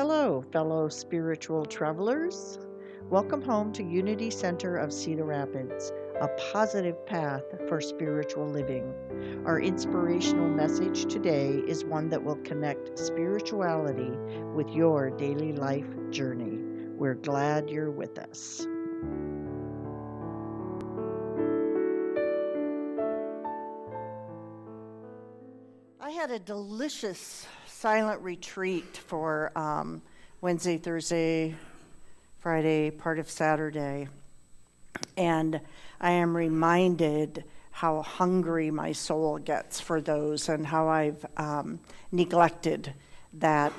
Hello, fellow spiritual travelers. Welcome home to Unity Center of Cedar Rapids, a positive path for spiritual living. Our inspirational message today is one that will connect spirituality with your daily life journey. We're glad you're with us. I had a delicious silent retreat for Wednesday, Thursday, Friday, part of Saturday. And I am reminded how hungry my soul gets for those and how I've neglected that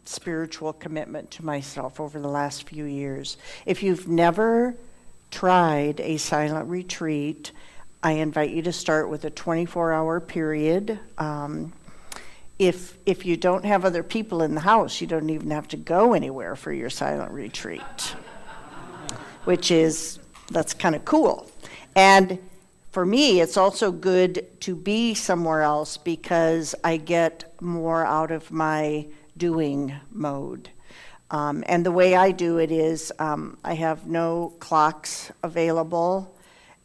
spiritual commitment to myself over the last few years. If you've never tried a silent retreat, I invite you to start with a 24-hour period. If you don't have other people in the house, you don't even have to go anywhere for your silent retreat, that's kind of cool. And for me, it's also good to be somewhere else because I get more out of my doing mode. And the way I do it is I have no clocks available.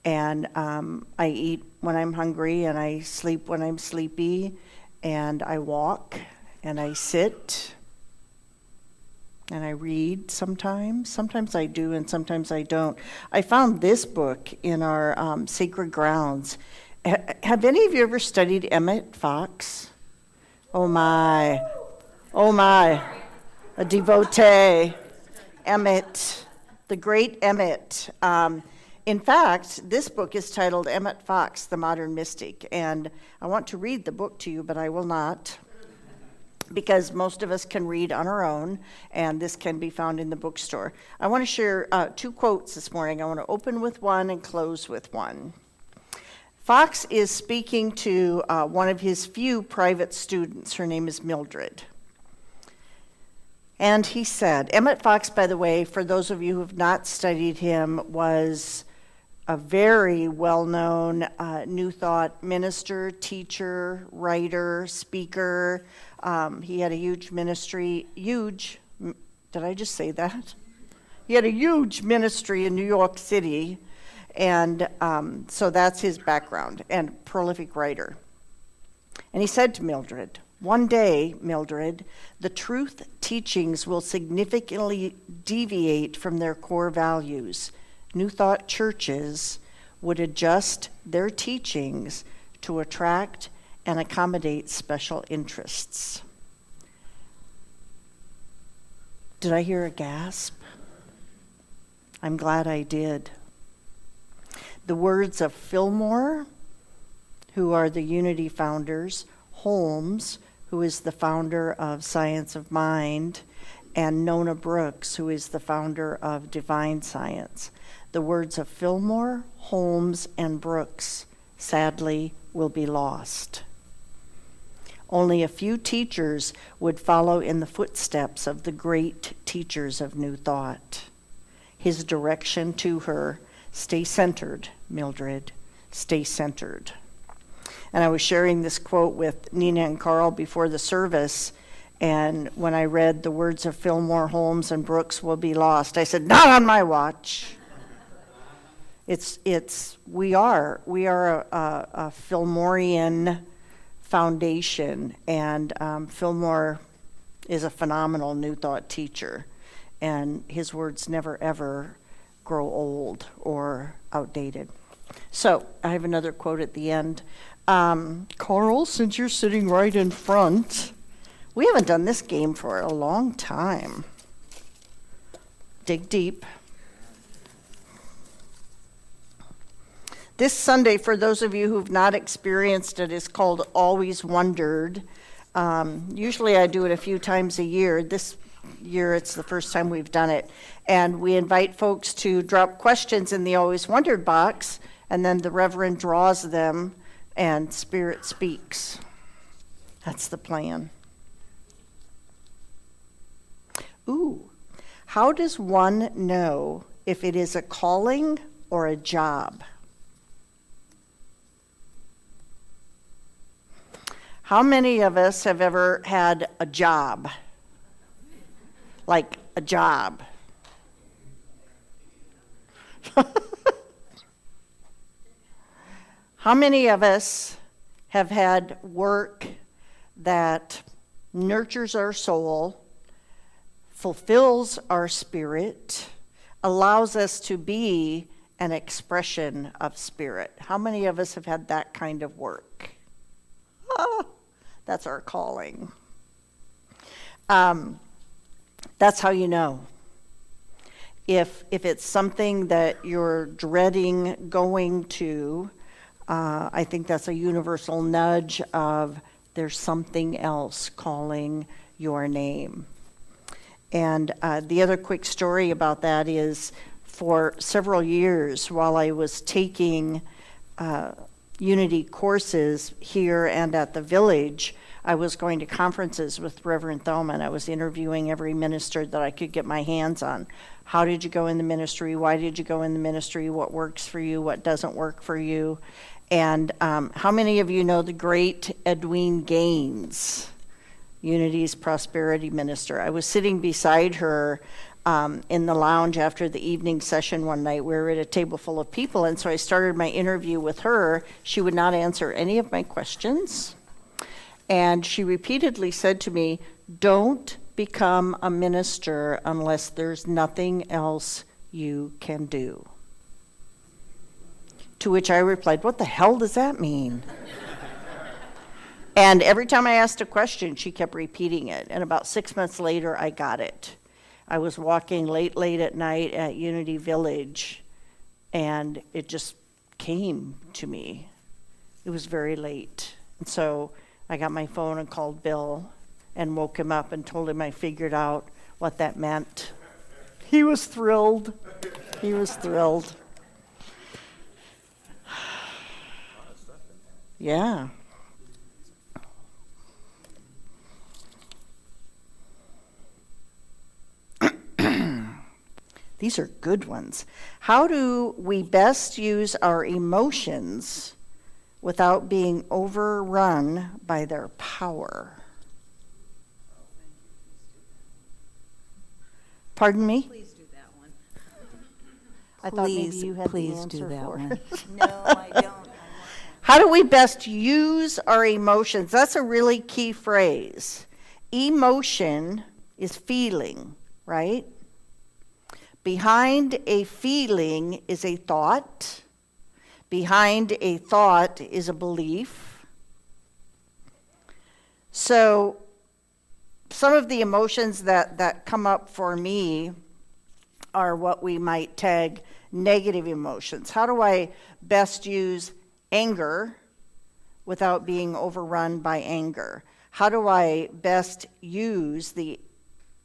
And I eat when I'm hungry, and I sleep when I'm sleepy, and I walk, and I sit, and I read sometimes. Sometimes I do, and sometimes I don't. I found this book in our sacred grounds. Have any of you ever studied Emmett Fox? Oh my, a devotee. Emmett, the great Emmett. In fact, this book is titled Emmett Fox, The Modern Mystic, and I want to read the book to you, but I will not, because most of us can read on our own, and this can be found in the bookstore. I want to share two quotes this morning. I want to open with one and close with one. Fox is speaking to one of his few private students. Her name is Mildred. And he said, Emmett Fox, by the way, for those of you who have not studied him, was a very well-known New Thought minister, teacher, writer, speaker. He had a huge ministry, did I just say that? He had a huge ministry in New York City, and so that's his background, and prolific writer. And he said to Mildred, one day, Mildred, the truth teachings will significantly deviate from their core values. New Thought churches would adjust their teachings to attract and accommodate special interests. Did I hear a gasp? I'm glad I did. The words of Fillmore, who are the Unity founders, Holmes, who is the founder of Science of Mind, and Nona Brooks, who is the founder of Divine Science. The words of Fillmore, Holmes, and Brooks, sadly, will be lost. Only a few teachers would follow in the footsteps of the great teachers of New Thought. His direction to her, stay centered, Mildred, stay centered. And I was sharing this quote with Nina and Carl before the service, and when I read the words of Fillmore, Holmes, and Brooks will be lost, I said, not on my watch. We are a Fillmorian foundation, and Fillmore is a phenomenal New Thought teacher, and his words never ever grow old or outdated. So I have another quote at the end. Carl, since you're sitting right in front, we haven't done this game for a long time. Dig deep. This Sunday, for those of you who've not experienced it, is called Always Wondered. Usually I do it a few times a year. This year it's the first time we've done it. And we invite folks to drop questions in the Always Wondered box, and then the Reverend draws them and Spirit speaks. That's the plan. Ooh, how does one know if it is a calling or a job? How many of us have ever had a job? like a job. How many of us have had work that nurtures our soul, fulfills our spirit, allows us to be an expression of spirit? How many of us have had that kind of work? Oh, that's our calling. That's how you know. If it's something that you're dreading going to, I think that's a universal nudge of there's something else calling your name. And the other quick story about that is, for several years while I was taking Unity courses here and at the Village, I was going to conferences with Reverend Thelman. I was interviewing every minister that I could get my hands on. How did you go in the ministry? Why did you go in the ministry? What works for you? What doesn't work for you? And how many of you know the great Edwene Gaines, Unity's prosperity minister? I was sitting beside her in the lounge after the evening session one night. We were at a table full of people, and so I started my interview with her. She would not answer any of my questions, and she repeatedly said to me, "Don't become a minister unless there's nothing else you can do." To which I replied, "What the hell does that mean?" And every time I asked a question, she kept repeating it. And about 6 months later, I got it. I was walking late at night at Unity Village, and it just came to me. It was very late. And so I got my phone and called Bill and woke him up and told him I figured out what that meant. He was thrilled. He was thrilled. Yeah. These are good ones. How do we best use our emotions without being overrun by their power? Pardon me? Please do that one. I thought maybe you had the answer do that for one. it. No, I don't. How do we best use our emotions? That's a really key phrase. Emotion is feeling, right? Behind a feeling is a thought. Behind a thought is a belief. So some of the emotions that come up for me are what we might tag negative emotions. How do I best use anger without being overrun by anger? How do I best use the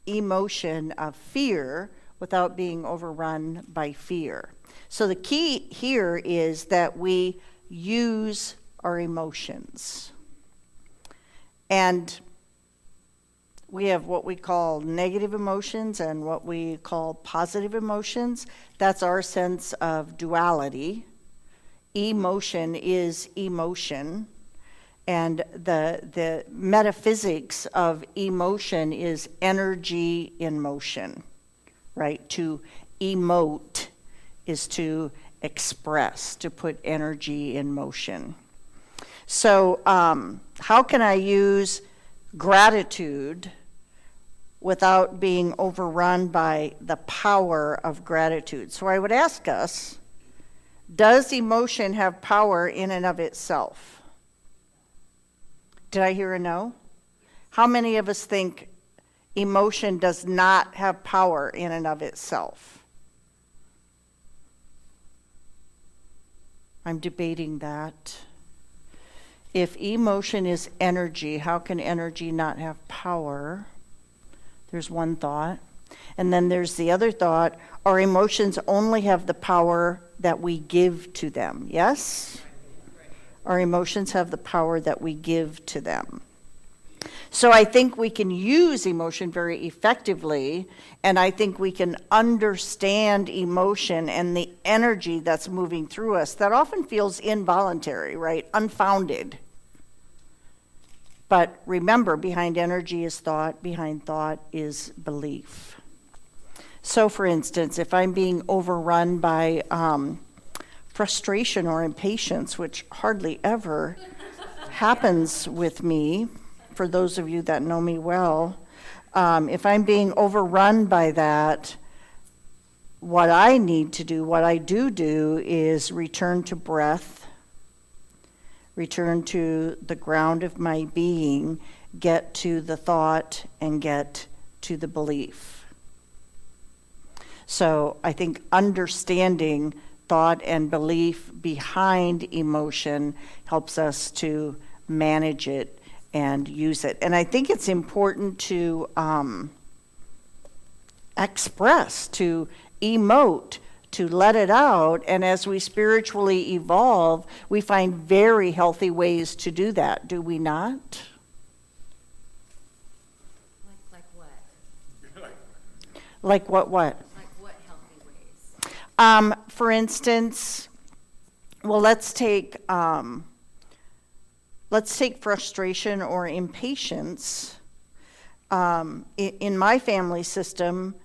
emotion of fear without being overrun by fear? So the key here is that we use our emotions. And we have what we call negative emotions and what we call positive emotions. That's our sense of duality. Emotion is emotion. And the metaphysics of emotion is energy in motion, right? To emote is to express, to put energy in motion. So how can I use gratitude without being overrun by the power of gratitude? So I would ask us, does emotion have power in and of itself? Did I hear a no? How many of us think emotion does not have power in and of itself? I'm debating that. If emotion is energy, how can energy not have power? There's one thought. And then there's the other thought, our emotions only have the power that we give to them, yes? Our emotions have the power that we give to them. So I think we can use emotion very effectively, and I think we can understand emotion and the energy that's moving through us that often feels involuntary, right? Unfounded. But remember, behind energy is thought, behind thought is belief. So, for instance, if I'm being overrun by frustration or impatience, which hardly ever happens with me, for those of you that know me well, if I'm being overrun by that, what I need to do, what I do is return to breath, return to the ground of my being, get to the thought, and get to the belief. So I think understanding thought and belief behind emotion helps us to manage it and use it. And I think it's important to express, to emote, to let it out. And as we spiritually evolve, we find very healthy ways to do that, do we not? Like what? Like what? Like what healthy ways? For instance, well, let's take frustration or impatience. In my family system,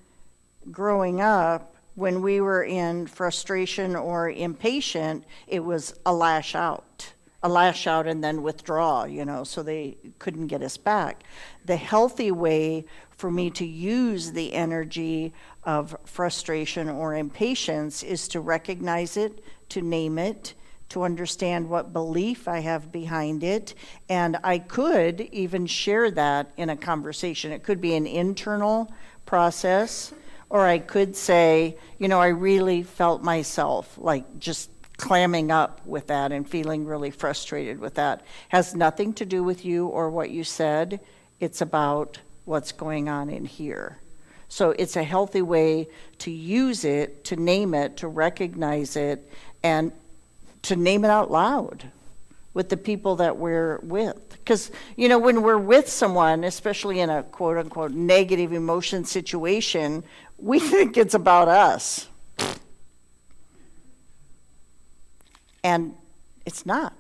growing up, when we were in frustration or impatient, it was a lash out and then withdraw, so they couldn't get us back. The healthy way for me to use the energy of frustration or impatience is to recognize it, to name it, to understand what belief I have behind it, and I could even share that in a conversation. It could be an internal process, or I could say, I really felt myself like just clamming up with that and feeling really frustrated with that. Has nothing to do with you or what you said. It's about what's going on in here. So it's a healthy way to use it, to name it, to recognize it, and to name it out loud with the people that we're with. Because, when we're with someone, especially in a quote-unquote negative emotion situation, we think it's about us. And it's not.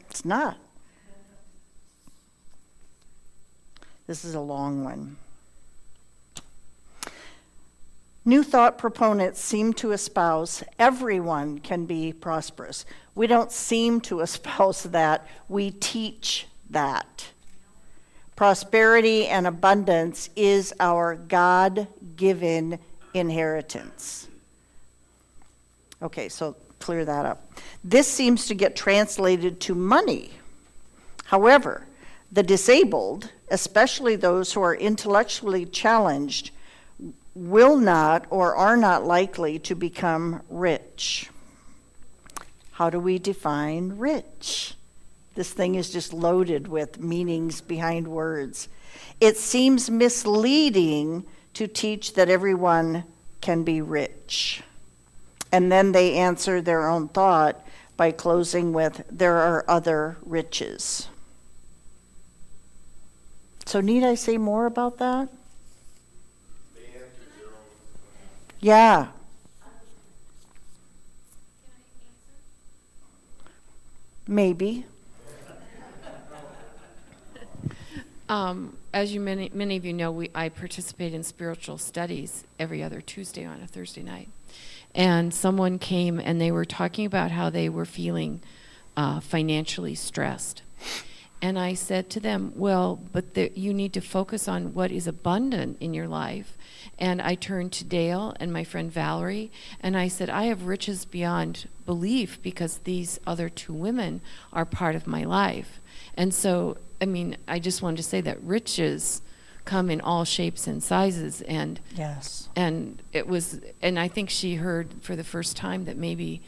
It's not. This is a long one. New thought proponents seem to espouse everyone can be prosperous. We don't seem to espouse that. We teach that. Prosperity and abundance is our God-given inheritance. Okay, so clear that up. This seems to get translated to money. However, the disabled, especially those who are intellectually challenged, will not or are not likely to become rich. How do we define rich? This thing is just loaded with meanings behind words. It seems misleading to teach that everyone can be rich. And then they answer their own thought by closing with, there are other riches. So need I say more about that? Yeah. Maybe. As many of you know, I participate in spiritual studies every other Tuesday on a Thursday night. And someone came and they were talking about how they were feeling financially stressed. And I said to them, well, but you need to focus on what is abundant in your life. And I turned to Dale and my friend Valerie, and I said, I have riches beyond belief because these other two women are part of my life. And so, I just wanted to say that riches come in all shapes and sizes. And yes. And I think she heard for the first time that maybe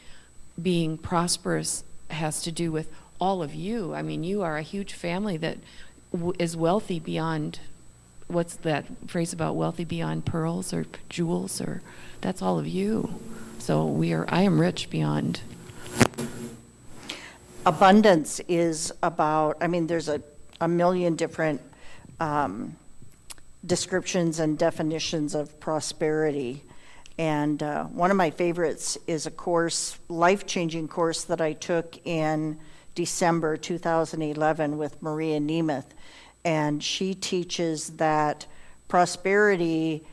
being prosperous has to do with all of you. You are a huge family that is wealthy beyond, what's that phrase about wealthy beyond pearls or jewels, or that's all of you. So I am rich beyond. Abundance is about, there's a million different descriptions and definitions of prosperity. And one of my favorites is a course, life-changing course that I took in December 2011 with Maria Nemeth. And she teaches that prosperity,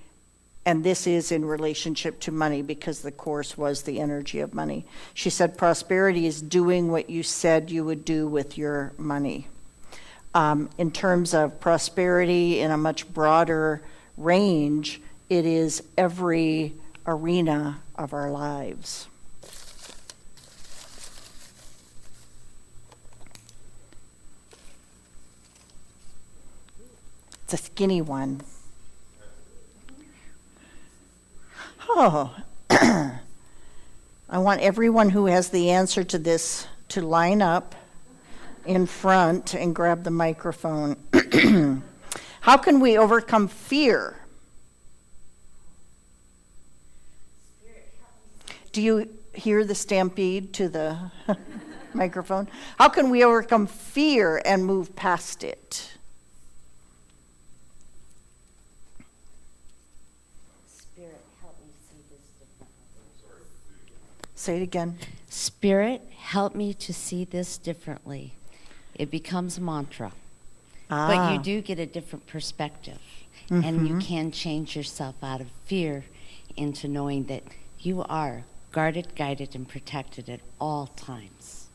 and this is in relationship to money because the course was the energy of money. She said prosperity is doing what you said you would do with your money. In terms of prosperity in a much broader range, it is every arena of our lives. It's a skinny one. Oh, I want everyone who has the answer to this to line up in front and grab the microphone. How can we overcome fear? Do you hear the stampede to the microphone? How can we overcome fear and move past it? Spirit, help me see this differently. Say it again. Spirit, help me to see this differently. It becomes a mantra. But you do get a different perspective. And you can change yourself out of fear into knowing that you are guarded, guided, and protected at all times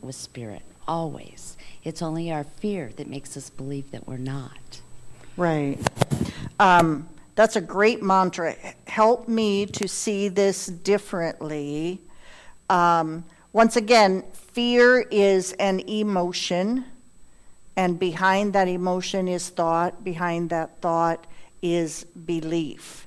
with Spirit, always. It's only our fear that makes us believe that we're not. Right. That's a great mantra. Help me to see this differently. Once again, fear is an emotion, and behind that emotion is thought. Behind that thought is belief.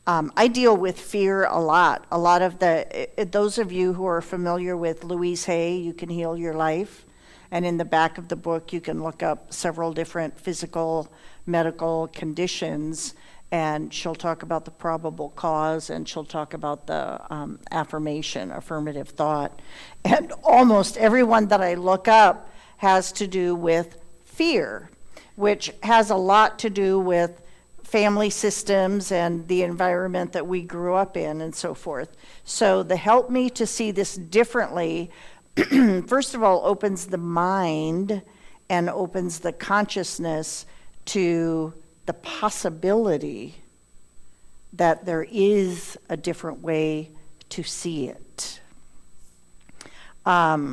I deal with fear a lot. A lot of those of you who are familiar with Louise Hay, You Can Heal Your Life, and in the back of the book you can look up several different physical, medical conditions, and she'll talk about the probable cause, and she'll talk about the affirmation, affirmative thought. And almost everyone that I look up has to do with fear, which has a lot to do with family systems and the environment that we grew up in and so forth. So the help me to see this differently, first of all, opens the mind and opens the consciousness to the possibility that there is a different way to see it. How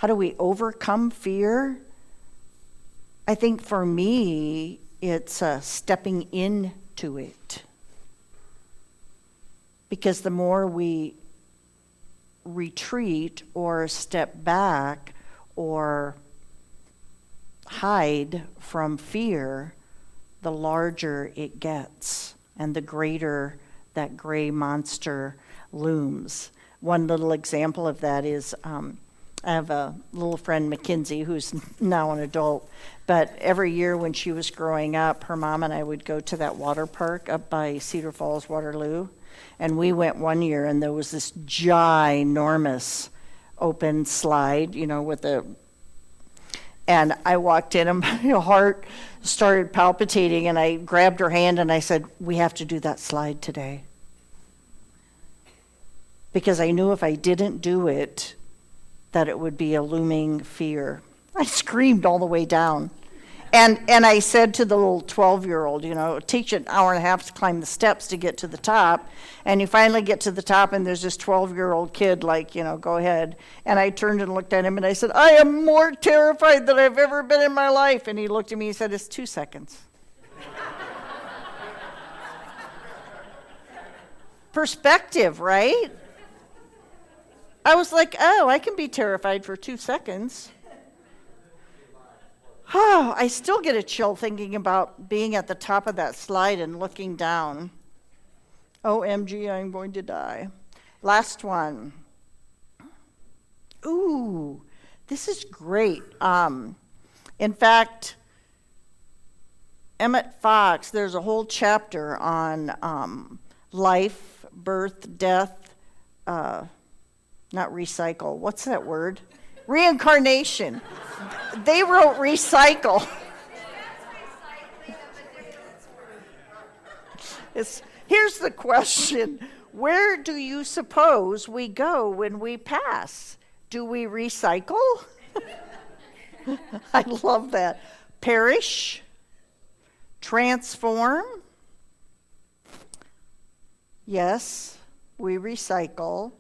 do we overcome fear? I think for me, it's stepping into it. Because the more we retreat or step back or hide from fear, the larger it gets and the greater that gray monster looms. One little example of that is I have a little friend, Mackenzie, who's now an adult, but every year when she was growing up, her mom and I would go to that water park up by Cedar Falls, Waterloo, and we went one year and there was this ginormous open slide, and I walked in and my heart started palpitating, and I grabbed her hand and I said, "We have to do that slide today." Because I knew if I didn't do it, that it would be a looming fear. I screamed all the way down. And I said to the little 12-year-old, it takes you an hour and a half to climb the steps to get to the top. And you finally get to the top and there's this 12-year-old kid go ahead. And I turned and looked at him and I said, "I am more terrified than I've ever been in my life." And he looked at me and said, "It's 2 seconds." Perspective, right? I was like, oh, I can be terrified for 2 seconds. Oh, I still get a chill thinking about being at the top of that slide and looking down. OMG, I'm going to die. Last one. Ooh, this is great. In fact, Emmett Fox, there's a whole chapter on life, birth, death, not recycle. What's that word? Reincarnation. They wrote recycle. Here's the question. Where do you suppose we go when we pass? Do we recycle? I love that. Perish, Transform. Yes, we recycle.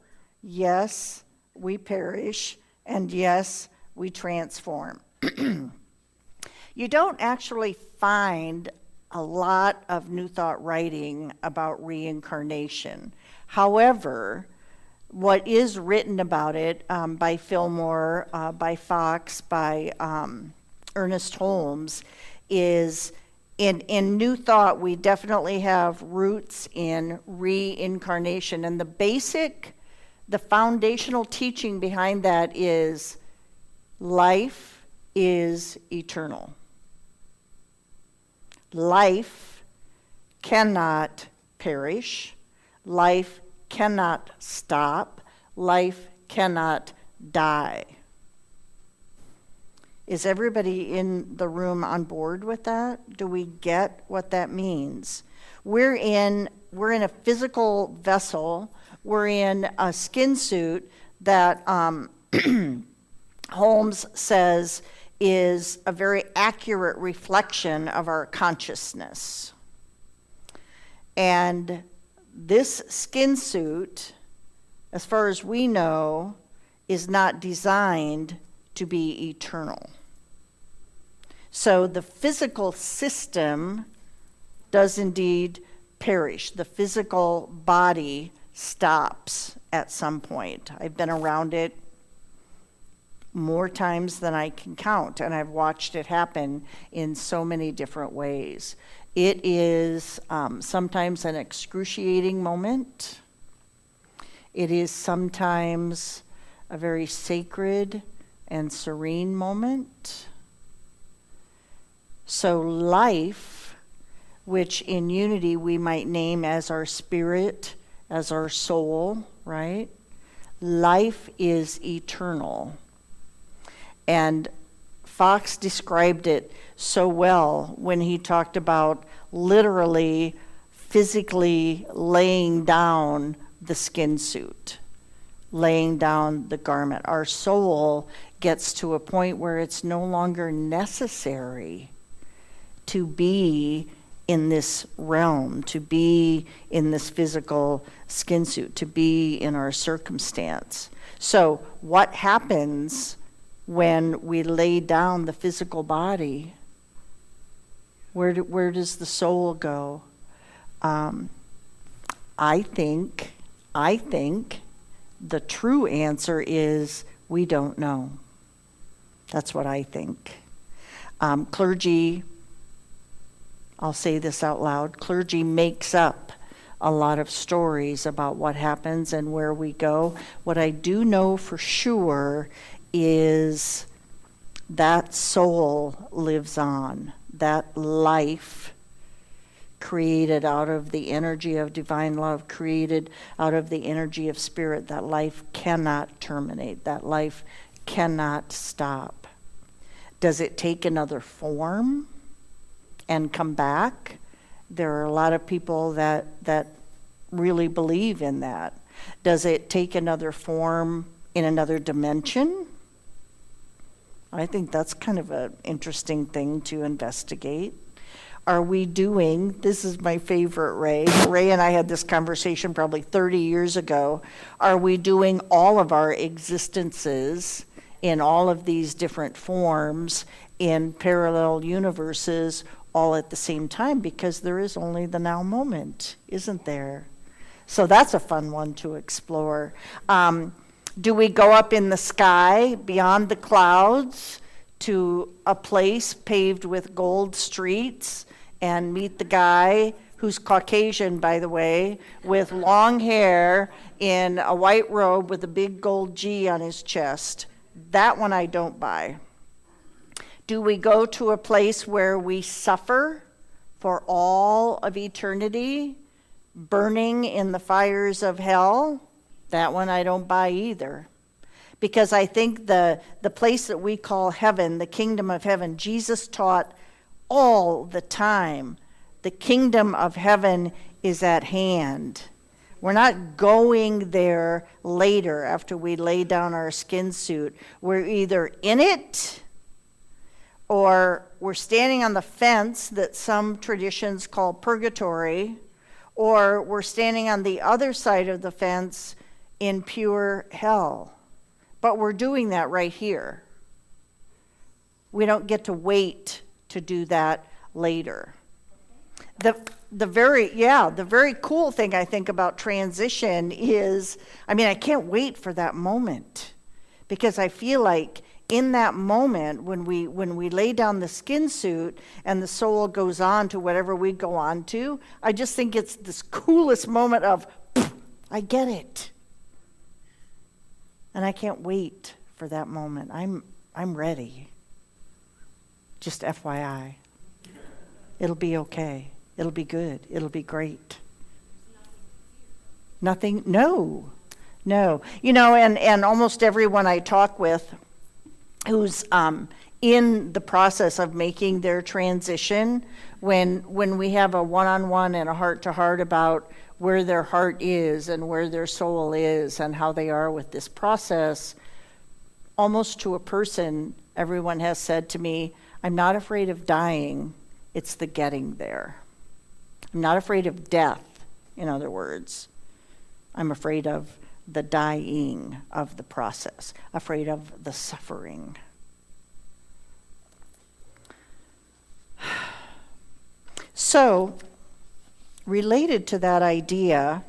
Yes, we perish. And yes, we transform. You don't actually find a lot of New Thought writing about reincarnation. However, what is written about it by Fillmore, by Fox, by Ernest Holmes is in New Thought, we definitely have roots in reincarnation. And the foundational teaching behind that is life is eternal. Life cannot perish. Life cannot stop. Life cannot die. Is everybody in the room on board with that? Do we get what that means? We're in a physical vessel. We're in a skin suit that Holmes says is a very accurate reflection of our consciousness. And this skin suit, as far as we know, is not designed to be eternal. So the physical system does indeed perish. The physical body stops at some point. I've been around it more times than I can count, and I've watched it happen in so many different ways. It is sometimes an excruciating moment. It is sometimes a very sacred and serene moment. So life, which in Unity we might name as our spirit, as our soul, right? Life is eternal. And Fox described it so well when he talked about literally, physically laying down the skin suit, laying down the garment. Our soul gets to a point where it's no longer necessary to be in this realm, to be in this physical skin suit, to be in our circumstance. So what happens when we lay down the physical body? Where does the soul go? I think the true answer is we don't know. That's what I think. Clergy, I'll say this out loud, clergy makes up a lot of stories about what happens and where we go. What I do know for sure is that soul lives on. That life created out of the energy of divine love, created out of the energy of spirit, that life cannot terminate. That life cannot stop. Does it take another form and come back? There are a lot of people that really believe in that. Does it take another form in another dimension? I think that's kind of an interesting thing to investigate. Are we doing, this is my favorite, Ray and I had this conversation probably 30 years ago, are we doing all of our existences in all of these different forms in parallel universes all at the same time? Because there is only the now moment, isn't there? So that's a fun one to explore. Do we go up in the sky beyond the clouds to a place paved with gold streets and meet the guy who's Caucasian, by the way, with long hair in a white robe with a big gold G on his chest? That one I don't buy. Do we go to a place where we suffer for all of eternity, burning in the fires of hell? That one I don't buy either. Because I think the place that we call heaven, the kingdom of heaven, Jesus taught all the time, the kingdom of heaven is at hand. We're not going there later after we lay down our skin suit. We're either in it or we're standing on the fence that some traditions call purgatory, or we're standing on the other side of the fence in pure hell. But we're doing that right here. We don't get to wait to do that later. The very cool thing I think about transition is, I can't wait for that moment, because I feel like in that moment when we lay down the skin suit and the soul goes on to whatever we go on to, I just think it's this coolest moment of, I get it. And I can't wait for that moment. I'm ready. Just FYI. It'll be okay. It'll be good. It'll be great. Nothing? No. And almost everyone I talk with who's in the process of making their transition, when we have a one-on-one and a heart-to-heart about where their heart is and where their soul is and how they are with this process, almost to a person, everyone has said to me, I'm not afraid of dying, it's the getting there. I'm not afraid of death, in other words. I'm afraid of the dying of the process, afraid of the suffering. So, related to that idea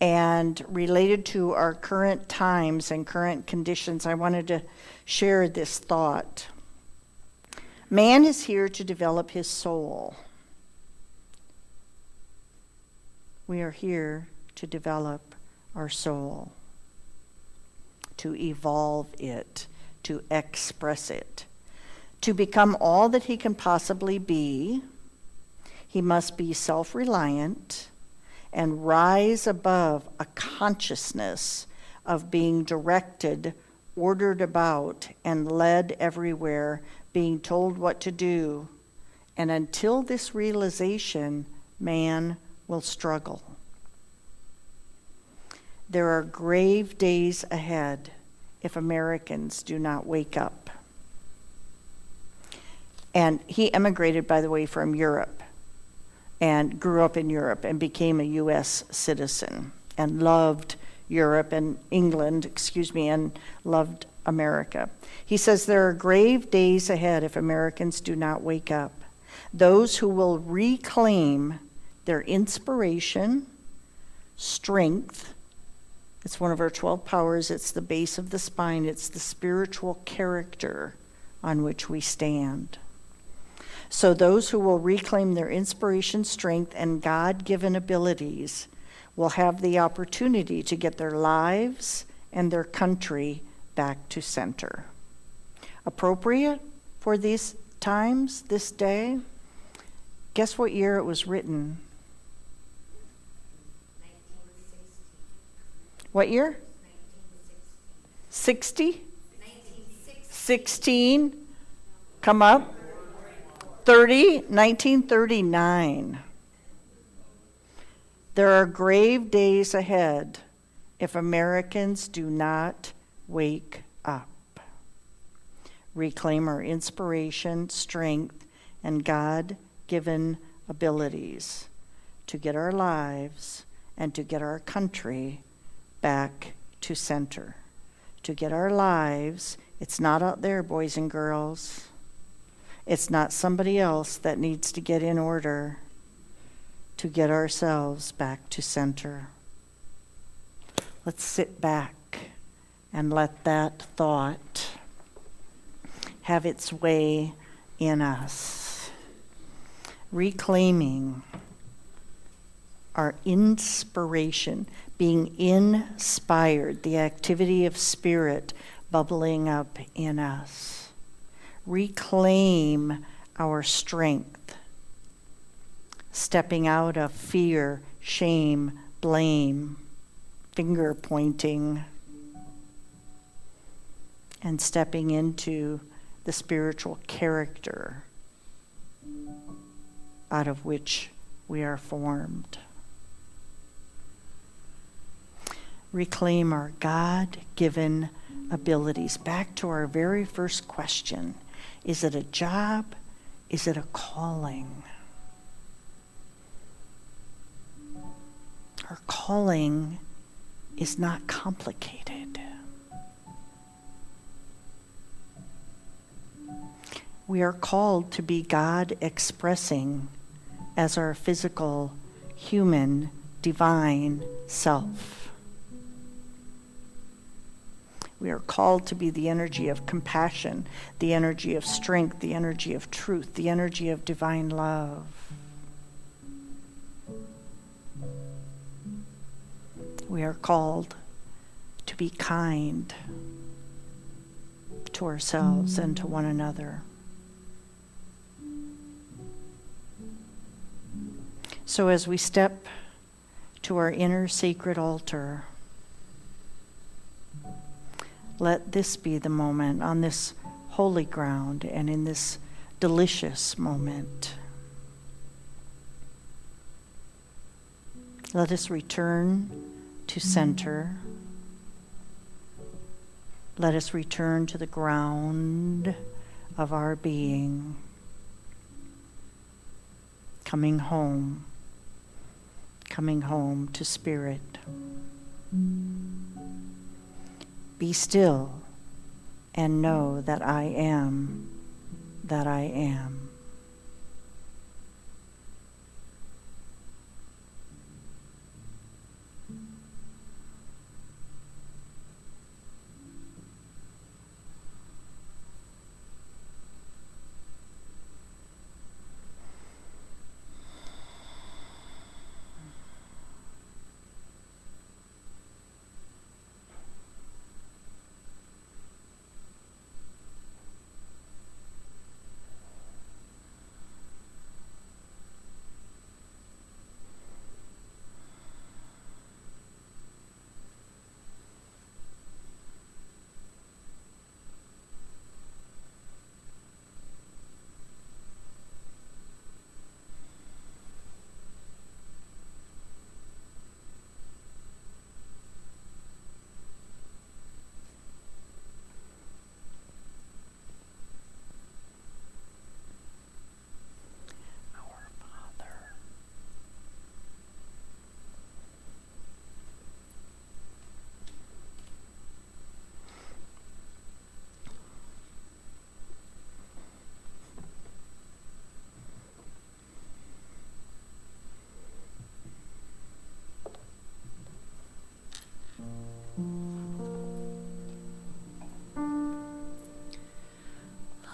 and related to our current times and current conditions, I wanted to share this thought. Man is here to develop his soul. We are here to develop our soul, to evolve it, to express it, to become all that he can possibly be. He must be self-reliant and rise above a consciousness of being directed, ordered about, and led everywhere, being told what to do. And until this realization, man will struggle. There are grave days ahead if Americans do not wake up. And he emigrated, by the way, from Europe and grew up in Europe and became a U.S. citizen and loved Europe and England, and loved America. He says there are grave days ahead if Americans do not wake up. Those who will reclaim their inspiration, strength. It's one of our 12 powers. It's the base of the spine. It's the spiritual character on which we stand. So those who will reclaim their inspiration, strength, and God-given abilities will have the opportunity to get their lives and their country back to center. Appropriate for these times, this day? Guess what year it was written? 1960. What year? 1960. 60? 1960. 16? Come up. 1939. There are grave days ahead if Americans do not wake up. Reclaim our inspiration, strength, and God-given abilities to get our lives and to get our country back to center. To get our lives, it's not out there, boys and girls. It's not somebody else that needs to get in order. To get ourselves back to center. Let's sit back and let that thought have its way in us. Reclaiming our inspiration, being inspired, the activity of spirit bubbling up in us. Reclaim our strength, stepping out of fear, shame, blame, finger pointing, and stepping into the spiritual character out of which we are formed. Reclaim our God-given abilities. Back to our very first question. Is it a job? Is it a calling? Our calling is not complicated. We are called to be God expressing as our physical, human, divine self. We are called to be the energy of compassion, the energy of strength, the energy of truth, the energy of divine love. We are called to be kind to ourselves and to one another. So as we step to our inner sacred altar, let this be the moment on this holy ground and in this delicious moment. Let us return to center. Let us return to the ground of our being, coming home to spirit. Be still and know that I am, that I am.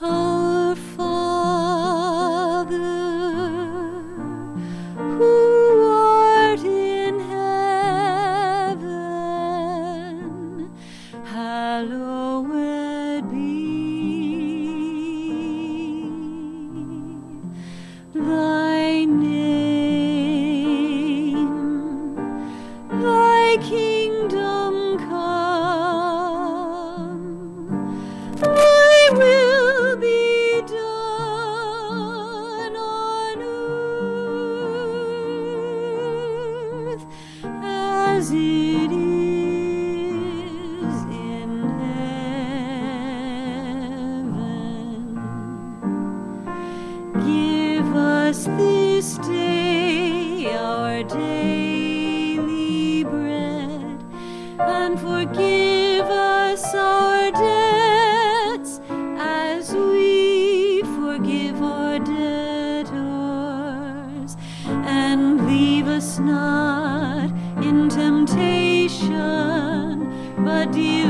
Our Father, who art in heaven, hallowed be thy name, thy kingdom come, thy will be done on earth as it is in heaven. Give us this day our daily bread, and forgive us our debts as we forgive our debtors. And leave us not in temptation, but deliver